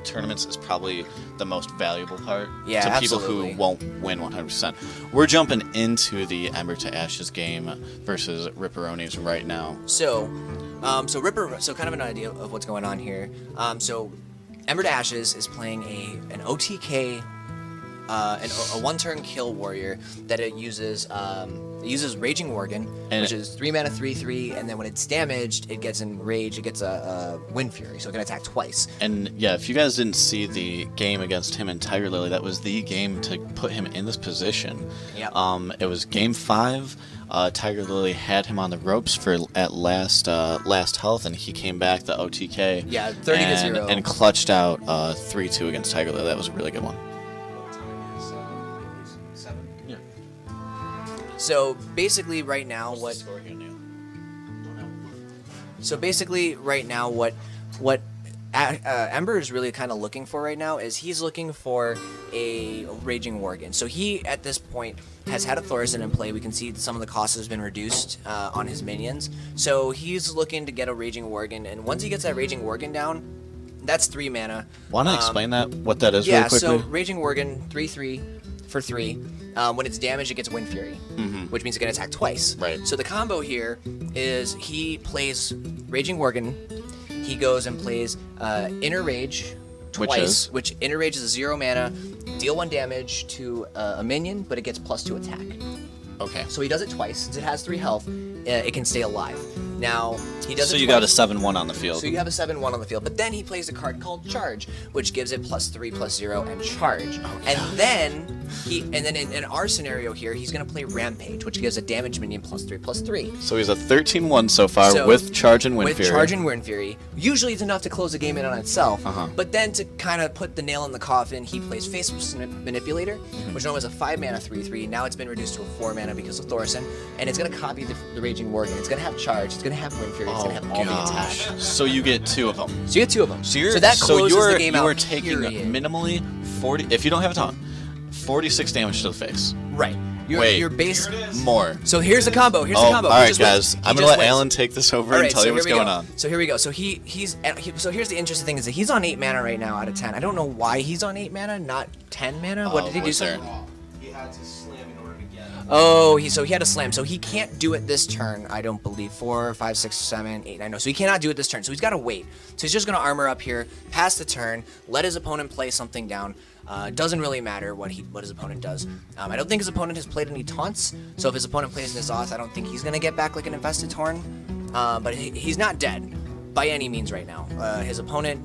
tournaments is probably the most valuable part Yeah, to absolutely. people who won't win 100%. We're jumping into the EmberToAshes game versus Ripperonis right now. So kind of an idea of what's going on here. So EmberToAshes is playing an OTK, a one-turn kill warrior that it uses Raging Worgen, which is 3 mana 3/3, and then when it's damaged, it gets enraged. It gets a Wind Fury, so it can attack twice. And yeah, if you guys didn't see the game against him and Tiger Lily, that was the game to put him in this position. Yep. It was game 5. Tiger Lily had him on the ropes at last health, and he came back the OTK. Yeah, 30-0. And clutched out 3-2 against Tiger Lily. That was a really good one. So basically, right now, what Ember is really kind of looking for right now is he's looking for a Raging Worgen. So he, at this point, has had a Thaurissan in play. We can see some of the cost has been reduced on his minions. So he's looking to get a Raging Worgen, and once he gets that Raging Worgen down, that's 3 mana. Want to explain what that is really quickly? So Raging Worgen, 3/3 for 3. When it's damaged, it gets Wind Fury, which means it can attack twice. Right. So the combo here is he plays Raging Worgen, he goes and plays Inner Rage twice, which Inner Rage is a 0 mana, deal 1 damage to a minion, but it gets +2 attack. Okay. So he does it twice. Since it has 3 health, it can stay alive. Now, he does it So you twice. got a 7/1 on the field. So you have a 7/1 on the field, but then he plays a card called Charge, which gives it +3/+0 and charge. And then in our scenario here, he's gonna play Rampage, which gives a damage minion +3/+3. So he's a 13-1 so far with Charge and Wind Fury. With Charge and Wind Fury. Usually it's enough to close the game in on itself, but then to kind of put the nail in the coffin, he plays Faceless Manipulator, which normally was a 5 mana 3/3. Now it's been reduced to a 4 mana because of Thaurissan, and it's gonna copy the Raging Worgen. It's gonna have Charge. It's gonna have Wind Fury. It's gonna have all the attack. So you get 2 of them. So you get 2 of them. So that closes the game out. You are taking period. minimally 40. If you don't have a ton, 46 damage to the face. Right. Your base more. So here's the combo. Here's the combo. All right, guys. I'm gonna let Alan take this over and tell you what's going on. So here we go. So so here's the interesting thing is that he's on 8 mana right now out of 10. I don't know why he's on 8 mana, not 10 mana. What did he do? He had to slam in order to get it. Oh, he had a slam. So he can't do it this turn, I don't believe. 4, 5, 6, 7, 8, 9. No, so he cannot do it this turn. So he's got to wait. So he's just going to armor up here, pass the turn, let his opponent play something down. Doesn't really matter what his opponent does. I don't think his opponent has played any taunts. So if his opponent plays N'Zoth, I don't think he's going to get back like an Infested Torn. But he's not dead by any means right now. His opponent...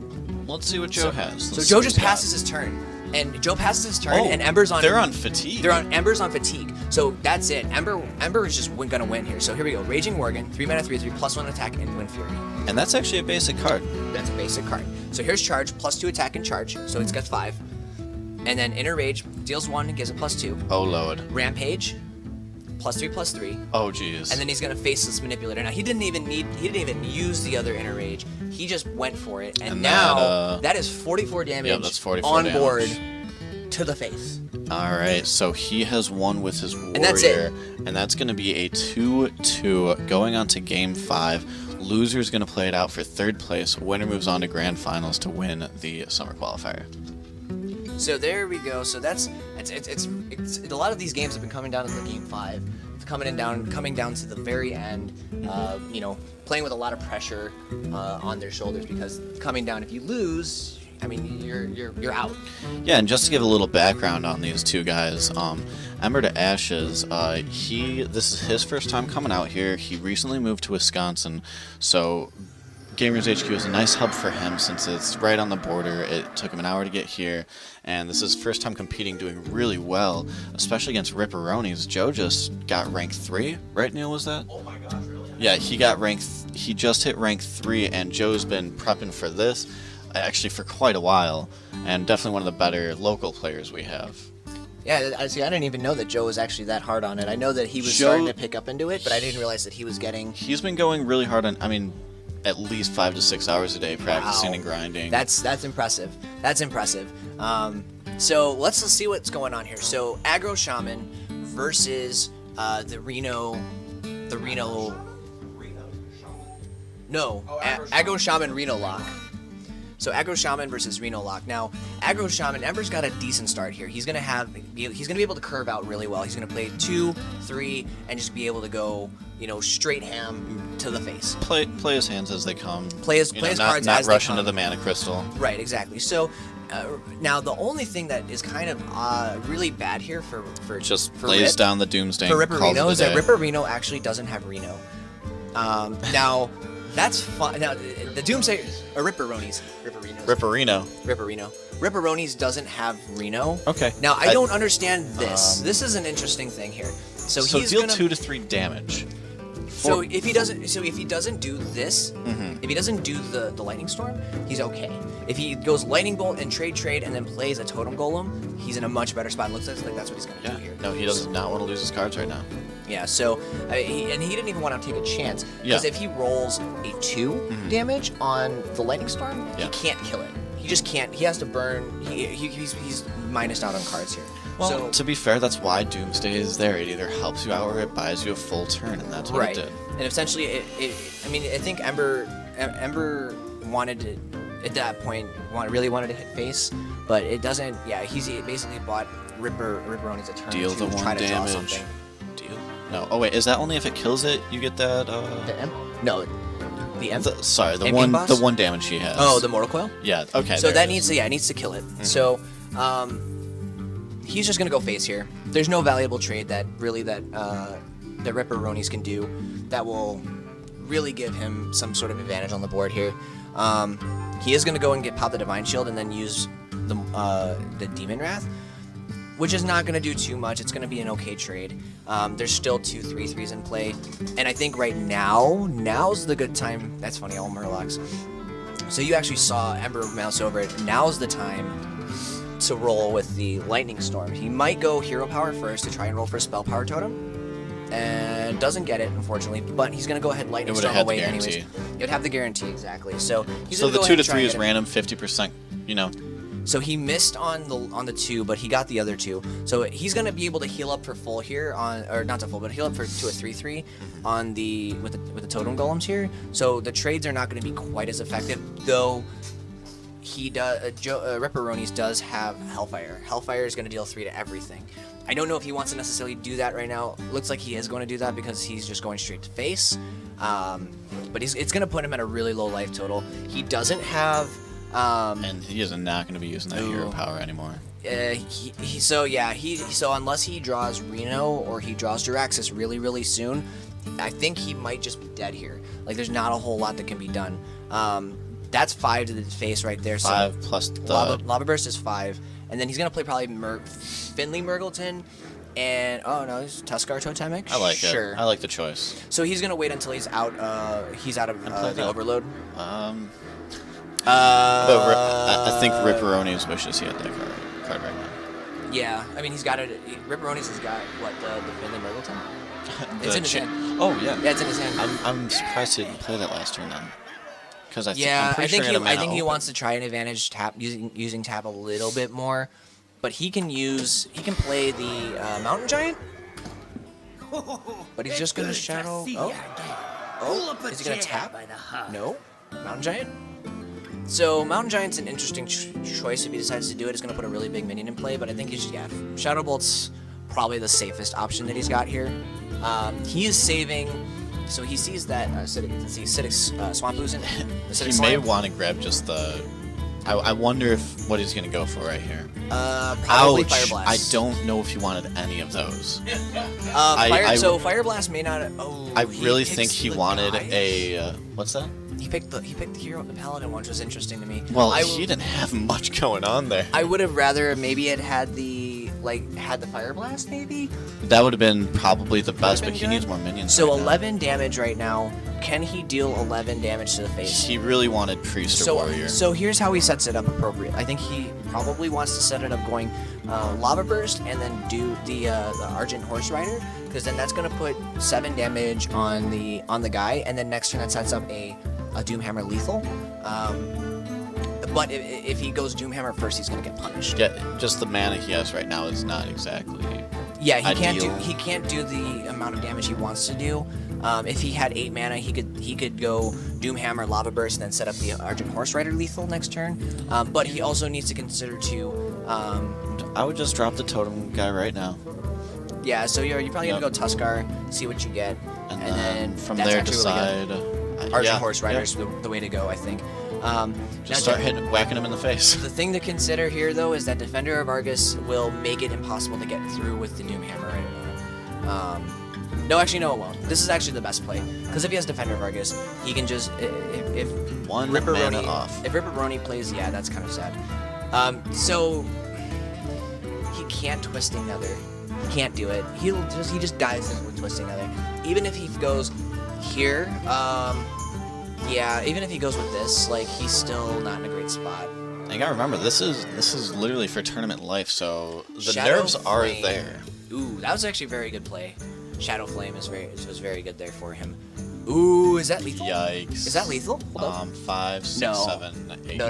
Let's see what Joe has. So Joe just passes his turn. And Joe passes his turn, and Ember's on... They're on Fatigue. Ember's on Fatigue. So that's it. Ember is just gonna win here. So here we go. Raging Worgen, 3 mana 3/3, +1 attack and Wind Fury. And that's actually a basic card. That's a basic card. So here's Charge, +2 attack and charge. So it's got 5. And then Inner Rage deals 1 and gives it +2. Oh lord. Rampage, +3/+3. Oh jeez. And then he's gonna Faceless Manipulator. Now he didn't even use the other Inner Rage. He just went for it. And now that is 44 damage that's 44 on damage. board to the face. All right, so he has won with his warrior, and that's it. And that's going to be a 2-2 going on to game 5. Loser's going to play it out for 3rd place. Winner moves on to grand finals to win the summer qualifier. So there we go. So it's a lot of these games have been coming down to the game 5. It's coming down to the very end. Playing with a lot of pressure on their shoulders because coming down, if you lose, I mean, you're out. Yeah, and just to give a little background on these two guys, EmberToAshes, this is his first time coming out here. He recently moved to Wisconsin, so GamersHQ is a nice hub for him since it's right on the border. It took him an hour to get here, and this is his first time competing, doing really well, especially against Ripperonis. Joe just got rank 3, right, Neil? Was that? Oh my gosh, really? Yeah, he just hit rank 3, and Joe's been prepping for this actually for quite a while, and definitely one of the better local players we have. Yeah, I didn't even know that Joe was actually that hard on it. I know that he was starting to pick up into it, but I didn't realize that he was getting... He's been going really hard on, at least 5 to 6 hours a day practicing and grinding. That's impressive. That's impressive. So let's see what's going on here. So Aggro Shaman versus the Reno. No, Oh, Aggro Shaman Reno Lock. So Aggro Shaman versus Reno Lock. Now, Aggro Shaman, Ember's got a decent start here. He's gonna be able to curve out really well. He's gonna play 2, 3, and just be able to go, straight ham to the face. Play his hands as they come. Play his cards as not they rush come. into the mana crystal. Right, exactly. So now the only thing that is kind of really bad here for Just for lays Rip, down the Doomsday. for calls Ripperino it is a that day. Ripperino actually doesn't have Reno. Now that's fun. Now the Doomsday Ripperonis. Ripperonis doesn't have Reno. Okay. Now I don't understand this. This is an interesting thing here. So he's deal gonna 2 to 3 damage. So if he doesn't do this, Mm-hmm. if he doesn't do the lightning storm, he's okay. If he goes lightning bolt and trade and then plays a totem golem, he's in a much better spot. It looks like that's what he's gonna do here. No, he does not want to lose his cards right now. Yeah. So he didn't even want to take a chance because Yeah. if he rolls a 2 damage on the lightning storm, Yeah. he can't kill it. He just can't. He has to burn. He's minused out on cards here. Well, So to be fair, that's why Doomsday is there. It either helps you out or it buys you a full turn, and that's what right. it did. And essentially, I think Ember wanted to, at that point, really wanted to hit face, but it doesn't. Yeah, he basically bought Ripperonis a turn Deal to the try 1 to draw damage. something. Deal? No. Oh wait, is that only if it kills it? You get that. The M? No, the M. The M one. boss? The 1 damage he has. Oh, the Mortal Coil. Yeah. Okay. So there that it is. needs to kill it. So, he's just gonna go face here. There's no valuable trade that Ripperonis can do that will really give him some sort of advantage on the board here. He is gonna go and pop the Divine Shield and then use the Demon Wrath, which is not gonna do too much. It's gonna be an okay trade. There's still 2 3/3s in play, and I think right now's the good time. That's funny, all Murlocs. So you actually saw Ember mouse over it. Now's the time to roll with the Lightning Storm. He might go Hero Power first to try and roll for a Spell Power Totem, and doesn't get it, unfortunately, but he's going to go ahead and Lightning It would've Storm had the away anyways. guarantee. It would have the guarantee, exactly. So he's So gonna the go 2 ahead to and try 3 and is hit him. random, 50%. So he missed on the 2, but he got the other 2. So he's gonna be able to heal up for full here or not to full, but heal up to a 3/3 on with the totem golems here. So the trades are not gonna be quite as effective, though. Ripperonis does have Hellfire. Hellfire is gonna deal 3 to everything. I don't know if he wants to necessarily do that right now. Looks like he is going to do that because he's just going straight to face. But it's gonna put him at a really low life total. He doesn't have. And he is not going to be using that hero power anymore. So unless he draws Reno or he draws Jiraxis really, really soon, I think he might just be dead here. Like, there's not a whole lot that can be done. That's 5 to the face right there. 5 so plus the Lava Burst is 5, and then he's gonna play probably Finley Murgleton, and he's Tuskar Totemic. I like sure. it. I like the choice. So he's gonna wait until he's out. He's out of play the that. Overload. But I think Ripperonis wishes he had that card right now. Yeah, I mean he's got it. Ripperonis has got what the Finley Murgleton. It's in his hand. Oh yeah. Yeah, it's in his hand. I'm surprised he didn't play that last turn then. Because I'm I pretty think sure I think he wants to try and advantage tap using tap a little bit more, but he can play the Mountain Giant. But he's just gonna shadow. Is he gonna tap? No, Mountain Giant. So Mountain Giant's an interesting choice if he decides to do it. It's gonna put a really big minion in play, but I think Shadow Bolt's probably the safest option that he's got here. He is saving. So he sees that Acidic Swamp Ooze in it. He may want to grab just the. I wonder what he's going to go for right here. Probably Ouch! Fire Blast. I don't know if he wanted any of those. So Fire Blast may not. I really think picks he the wanted guy. a. What's that? He picked the hero, the Paladin one, which was interesting to me. Well, he didn't have much going on there. I would have rather maybe it had the Fire Blast maybe. That would have been probably the best, but been he good. needs more minions. So right now. 11 damage right now. Can he deal 11 damage to the face? He really wanted priest or warrior. So here's how he sets it up appropriate. I think he probably wants to set it up going Lava Burst and then do the Argent Horse Rider, because then that's gonna put 7 damage on the guy, and then next turn that sets up a Doomhammer lethal. But if he goes Doomhammer first, he's gonna get punished. Yeah, just the mana he has right now is not exactly. Yeah, ideal. he can't do the amount of damage he wants to do. If he had 8 mana, he could go Doomhammer, Lava Burst, and then set up the Argent Horse Rider lethal next turn. But he also needs to consider too. I would just drop the totem guy right now. Yeah, so you're probably gonna go Tuskar, see what you get, And then from that's there actually decide. Argent Horse Rider's the way to go, I think. Just now, start whacking him in the face. The thing to consider here, though, is that Defender of Argus will make it impossible to get through with the Doomhammer right now. No, actually, no, it won't. This is actually the best play, because if he has Defender of Argus, he can just if One mana off. If Ripperoni plays, yeah, that's kind of sad. So he can't Twisting Nether. He can't do it. He just dies with Twisting Nether. Even if he goes here, yeah, even if he goes with this, like, he's still not in a great spot. You gotta remember, this is literally for tournament life, so the Shadow nerves are Flame. there. Ooh, that was actually a very good play. Shadow Flame was very good there for him. Ooh, is that lethal? Yikes. Is that lethal? Hold up. 5, 6, No. 7, 8. No.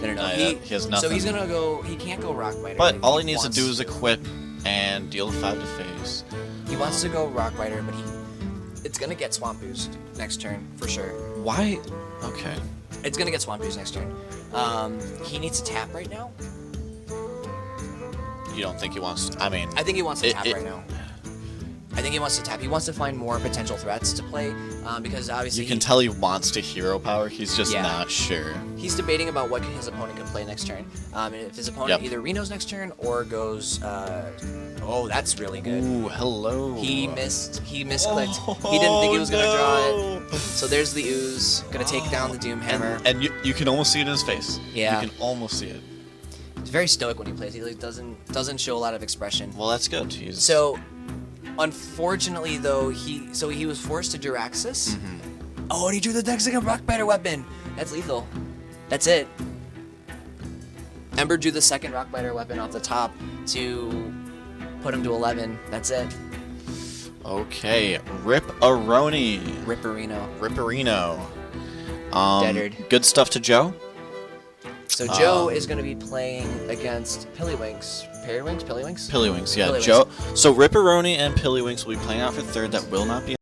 He has nothing. So he's gonna go. He can't go Rockbiter. But all he needs to do is equip and deal 5 to face. He wants to go Rockbiter, but it's gonna get Swamp Boost next turn for sure. Why? Okay. It's gonna get Swamp Boost next turn. He needs to tap right now. You don't think he wants to, I mean... I think he wants to tap right now. I think he wants to tap. He wants to find more potential threats to play, because obviously You can tell he wants to hero power, he's just Yeah. not sure. he's debating about what his opponent can play next turn. And if his opponent Yep. either Reno's next turn or goes, oh, that's really good. Ooh, hello. He misclicked. He didn't think he was gonna draw it. So there's the Ooze, gonna take down the Doomhammer. And you can almost see it in his face. Yeah. You can almost see it. He's very stoic when he plays. He like, doesn't show a lot of expression. Well, that's good. He's... So, unfortunately, though, he was forced to Jiraxis. Mm-hmm. Oh, and he drew the Dexican Rockbiter weapon. That's lethal. That's it. Ember drew the second Rockbiter weapon off the top to put him to 11. That's it. Okay, Ripperoni. Ripperino. Ripperino. Deadard. Good stuff to Joe. So Joe is going to be playing against Pillywinks. Pillywinks? Pillywinks, yeah. Pillywinks. Joe. So Ripperoni and Pillywinks will be playing out for third. That will not be